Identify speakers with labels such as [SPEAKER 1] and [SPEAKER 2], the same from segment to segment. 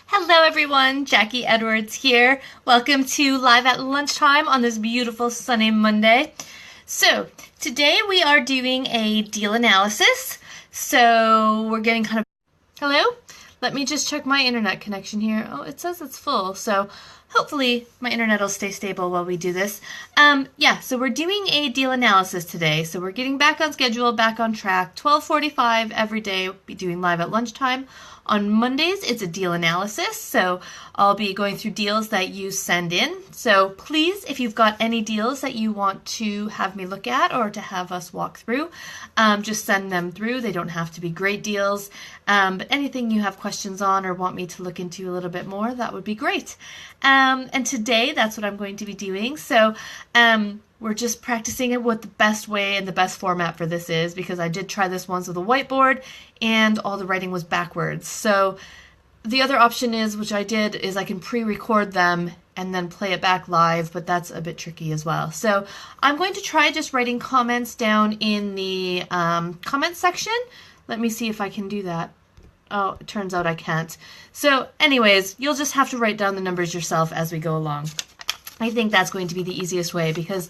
[SPEAKER 1] Hello everyone, Jacquie Edwards here. Welcome to Live at Lunchtime on this beautiful sunny Monday. So, today we are doing a deal analysis. So, we're getting kind of... Hello? Let me just check my internet connection here. Oh, it says it's full, so hopefully my internet will stay stable while we do this. So we're doing a deal analysis today. So we're getting back on schedule, back on track. 12:45 every day, we'll be doing Live at Lunchtime. On Mondays, it's a deal analysis, so I'll be going through deals that you send in. So please, if you've got any deals that you want to have me look at or to have us walk through, just send them through. They don't have to be great deals, but anything you have questions on or want me to look into a little bit more, that would be great. And today, that's what I'm going to be doing. So we're just practicing it what the best way and the best format for this is, because I did try this once with a whiteboard and all the writing was backwards. So the other option is, which I did, is I can pre-record them and then play it back live, but that's a bit tricky as well. So I'm going to try just writing comments down in the comments section. Let me see if I can do that. Oh, it turns out I can't. So anyways, you'll just have to write down the numbers yourself as we go along. I think that's going to be the easiest way, because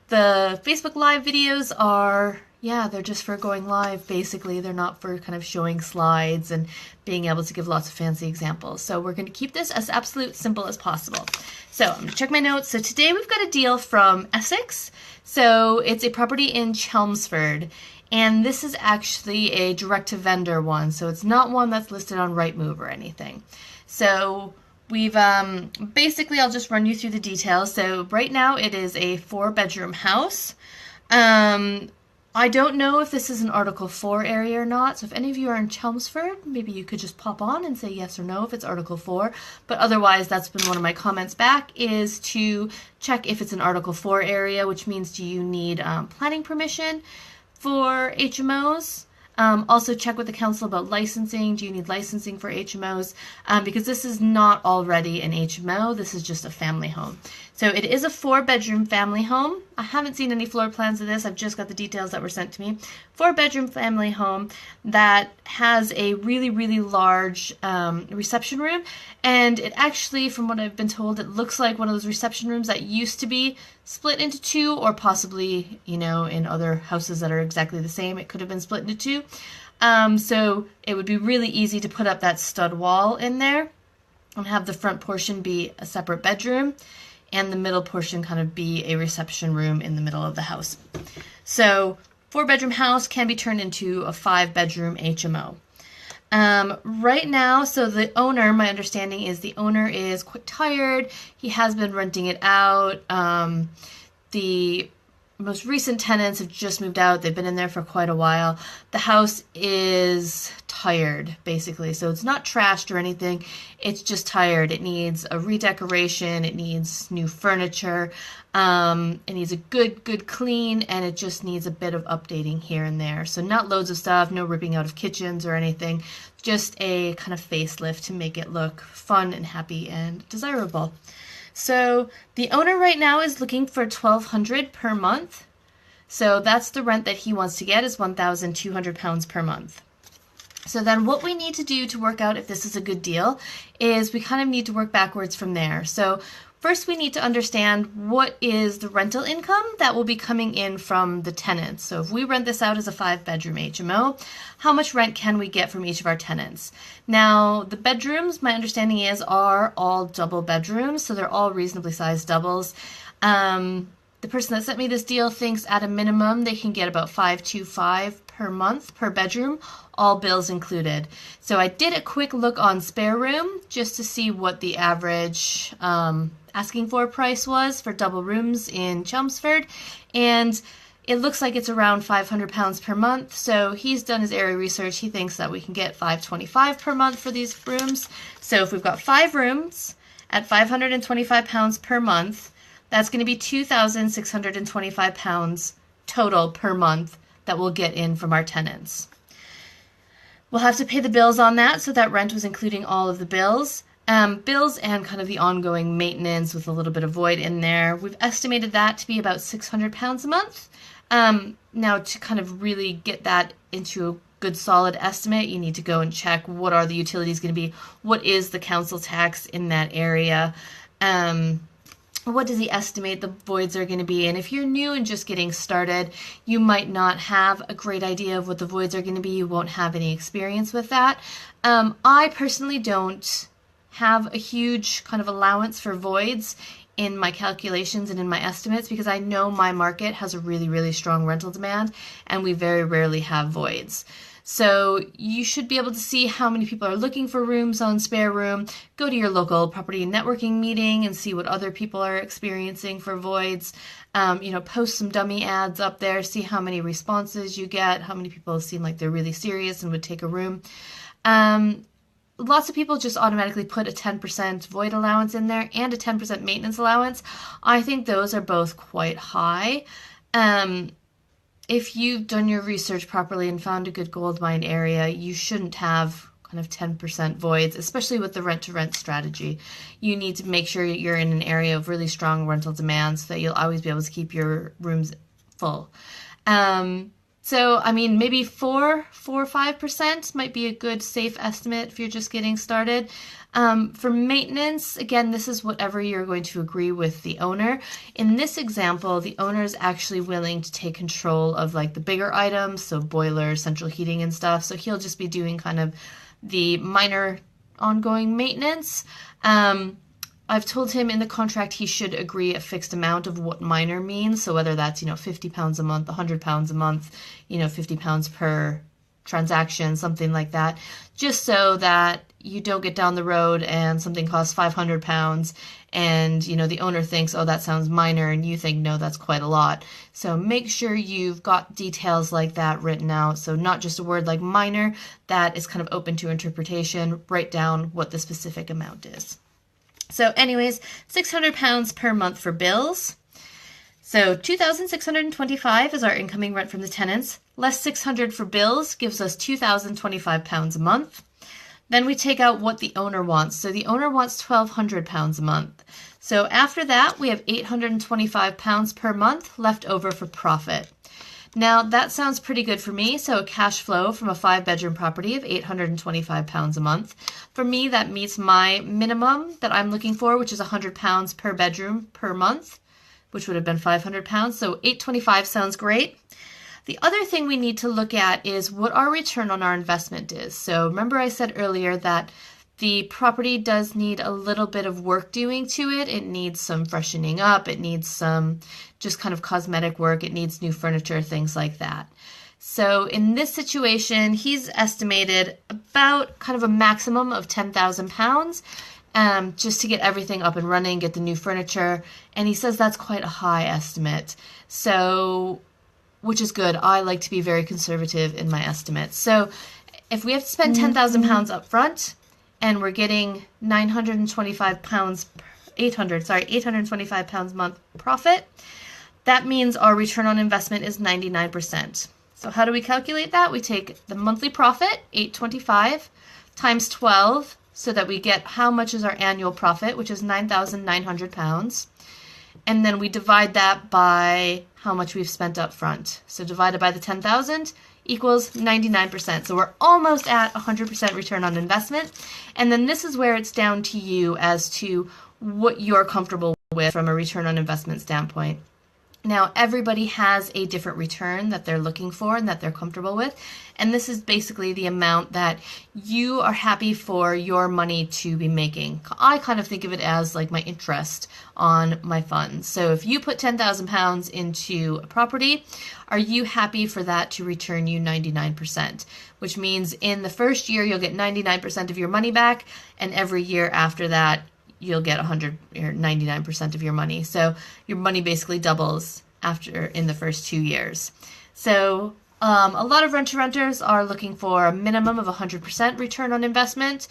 [SPEAKER 1] the Facebook Live videos are, they're just for going live, basically. They're not for kind of showing slides and being able to give lots of fancy examples. So we're going to keep this as absolute simple as possible. So I'm going to check my notes. So today we've got a deal from Essex. So it's a property in Chelmsford. And this is actually a direct-to-vendor one. So it's not one that's listed on Rightmove or anything. So we've basically, I'll just run you through the details. So right now it is a 4-bedroom house. I don't know if this is an Article 4 area or not. So if any of you are in Chelmsford, maybe you could just pop on and say yes or no if it's Article 4. But otherwise, that's been one of my comments back, is to check if it's an Article 4 area, which means do you need planning permission for HMOs? Also check with the council about licensing. Do you need licensing for HMOs? Because this is not already an HMO. This is just a family home. So it is a 4-bedroom family home. I haven't seen any floor plans of this. I've just got the details that were sent to me. 4-bedroom family home that has a really, really large reception room. And it actually, from what I've been told, it looks like one of those reception rooms that used to be split into 2, or possibly, in other houses that are exactly the same, it could have been split into 2. So it would be really easy to put up that stud wall in there and have the front portion be a separate bedroom and the middle portion kind of be a reception room in the middle of the house. So 4-bedroom house can be turned into a 5-bedroom HMO. Right now, so the owner, my understanding is the owner is quite tired. He has been renting it out. The most recent tenants have just moved out. They've been in there for quite a while. The house is tired, basically. So it's not trashed or anything. It's just tired. It needs a redecoration. It needs new furniture. It needs a good clean, and it just needs a bit of updating here and there. So not loads of stuff, no ripping out of kitchens or anything. Just a kind of facelift to make it look fun and happy and desirable. So the owner right now is looking for $1,200 per month. So that's the rent that he wants to get, is £1,200 per month. So then what we need to do to work out if this is a good deal is we kind of need to work backwards from there. So first we need to understand what is the rental income that will be coming in from the tenants. So if we rent this out as a 5-bedroom HMO, how much rent can we get from each of our tenants? Now, the bedrooms, my understanding is, are all double bedrooms, so they're all reasonably sized doubles. The person that sent me this deal thinks at a minimum they can get about $525 per month per bedroom, all bills included. So I did a quick look on Spare Room just to see what the average asking for price was for double rooms in Chelmsford, and it looks like it's around £500 per month. So he's done his area research. He thinks that we can get $525 per month for these rooms. So if we've got 5 rooms at £525 per month, that's going to be £2,625 total per month that we'll get in from our tenants. We'll have to pay the bills on that, so that rent was including all of the bills. Bills and kind of the ongoing maintenance with a little bit of void in there. We've estimated that to be about £600 a month. Now, to kind of really get that into good solid estimate, you need to go and check what are the utilities going to be, what is the council tax in that area, what does he estimate the voids are going to be. And if you're new and just getting started, you might not have a great idea of what the voids are going to be. You won't have any experience with that. I personally don't have a huge kind of allowance for voids in my calculations and in my estimates because I know my market has a really, really strong rental demand and we very rarely have voids. So you should be able to see how many people are looking for rooms on spare room. Go to your local property networking meeting and see what other people are experiencing for voids. Post some dummy ads up there, see how many responses you get, how many people seem like they're really serious and would take a room. Lots of people just automatically put a 10% void allowance in there and a 10% maintenance allowance. I think those are both quite high. If you've done your research properly and found a good gold mine area, you shouldn't have kind of 10% voids, especially with the rent-to-rent strategy. You need to make sure you're in an area of really strong rental demand so that you'll always be able to keep your rooms full. Maybe 4 or 5% might be a good safe estimate if you're just getting started. For maintenance, again, this is whatever you're going to agree with the owner. In this example, the owner is actually willing to take control of like the bigger items, so boiler, central heating and stuff. So he'll just be doing kind of the minor ongoing maintenance. I've told him in the contract he should agree a fixed amount of what minor means. So whether that's, £50 a month, £100 a month, £50 per transaction, something like that, just so that you don't get down the road and something costs £500 and, the owner thinks, oh, that sounds minor, and you think, no, that's quite a lot. So make sure you've got details like that written out. So not just a word like minor, that is kind of open to interpretation. Write down what the specific amount is. So anyways, £600 per month for bills. So $2,625 is our incoming rent from the tenants, less $600 for bills gives us £2,025 a month. Then we take out what the owner wants. So the owner wants £1,200 a month. So after that, we have £825 per month left over for profit. Now that sounds pretty good for me. So a cash flow from a 5-bedroom property of £825 a month. For me, that meets my minimum that I'm looking for, which is £100 per bedroom per month, which would have been £500. So $825 sounds great. The other thing we need to look at is what our return on our investment is. So remember I said earlier that the property does need a little bit of work doing to it. It needs some freshening up. It needs some just kind of cosmetic work. It needs new furniture, things like that. So in this situation, he's estimated about kind of a maximum of £10,000 just to get everything up and running, get the new furniture. And he says that's quite a high estimate. So, which is good. I like to be very conservative in my estimates. So if we have to spend £10,000 up front and we're getting £825 a month profit, that means our return on investment is 99%. So how do we calculate that? We take the monthly profit, $825, times 12, so that we get how much is our annual profit, which is £9,900. And then we divide that by how much we've spent up front. So divided by the 10,000 equals 99%. So we're almost at 100% return on investment. And then this is where it's down to you as to what you're comfortable with from a return on investment standpoint. Now, everybody has a different return that they're looking for and that they're comfortable with. And this is basically the amount that you are happy for your money to be making. I kind of think of it as like my interest on my funds. So if you put £10,000 into a property, are you happy for that to return you 99%? Which means in the first year, you'll get 99% of your money back. And every year after that, you'll get 100 or 99% of your money. So your money basically doubles in the first 2 years. So a lot of renters are looking for a minimum of 100% return on investment.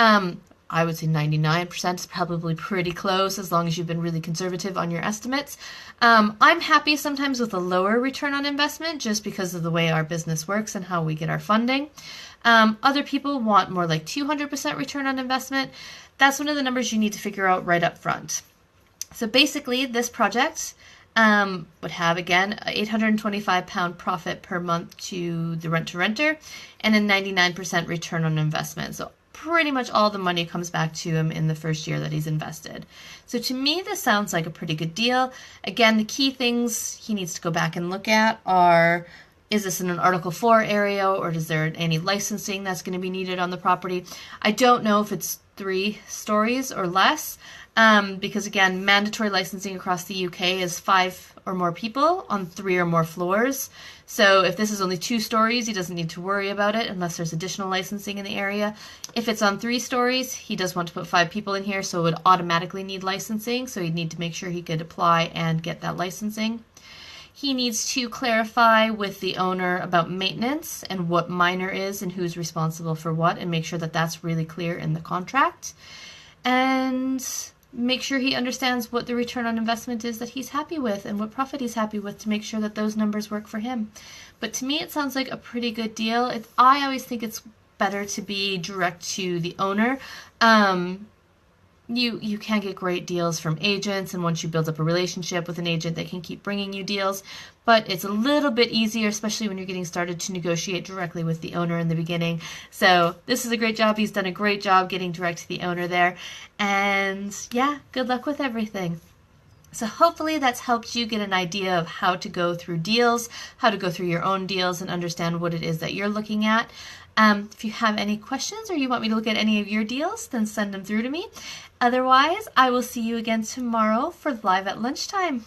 [SPEAKER 1] I would say 99% is probably pretty close as long as you've been really conservative on your estimates. I'm happy sometimes with a lower return on investment just because of the way our business works and how we get our funding. Other people want more like 200% return on investment. That's one of the numbers you need to figure out right up front. So basically, this project would have, again, a £825 profit per month to the renter and a 99% return on investment. So pretty much all the money comes back to him in the first year that he's invested. So to me, this sounds like a pretty good deal. Again, the key things he needs to go back and look at are, is this in an Article 4 area, or is there any licensing that's going to be needed on the property? I don't know if it's 3 stories or less, because again, mandatory licensing across the UK is 5 or more people on 3 or more floors. So if this is only 2 stories, he doesn't need to worry about it unless there's additional licensing in the area. If it's on 3 stories, he does want to put 5 people in here, so it would automatically need licensing. So he'd need to make sure he could apply and get that licensing. He needs to clarify with the owner about maintenance and what minor is and who's responsible for what, and make sure that that's really clear in the contract. And make sure he understands what the return on investment is that he's happy with and what profit he's happy with, to make sure that those numbers work for him. But to me, it sounds like a pretty good deal. I always think it's better to be direct to the owner. You can get great deals from agents, and once you build up a relationship with an agent, they can keep bringing you deals. But it's a little bit easier, especially when you're getting started, to negotiate directly with the owner in the beginning. So this is a great job. He's done a great job getting direct to the owner there. And yeah, good luck with everything. So hopefully that's helped you get an idea of how to go through deals, how to go through your own deals, and understand what it is that you're looking at. If you have any questions or you want me to look at any of your deals, then send them through to me. Otherwise, I will see you again tomorrow for Live at Lunchtime.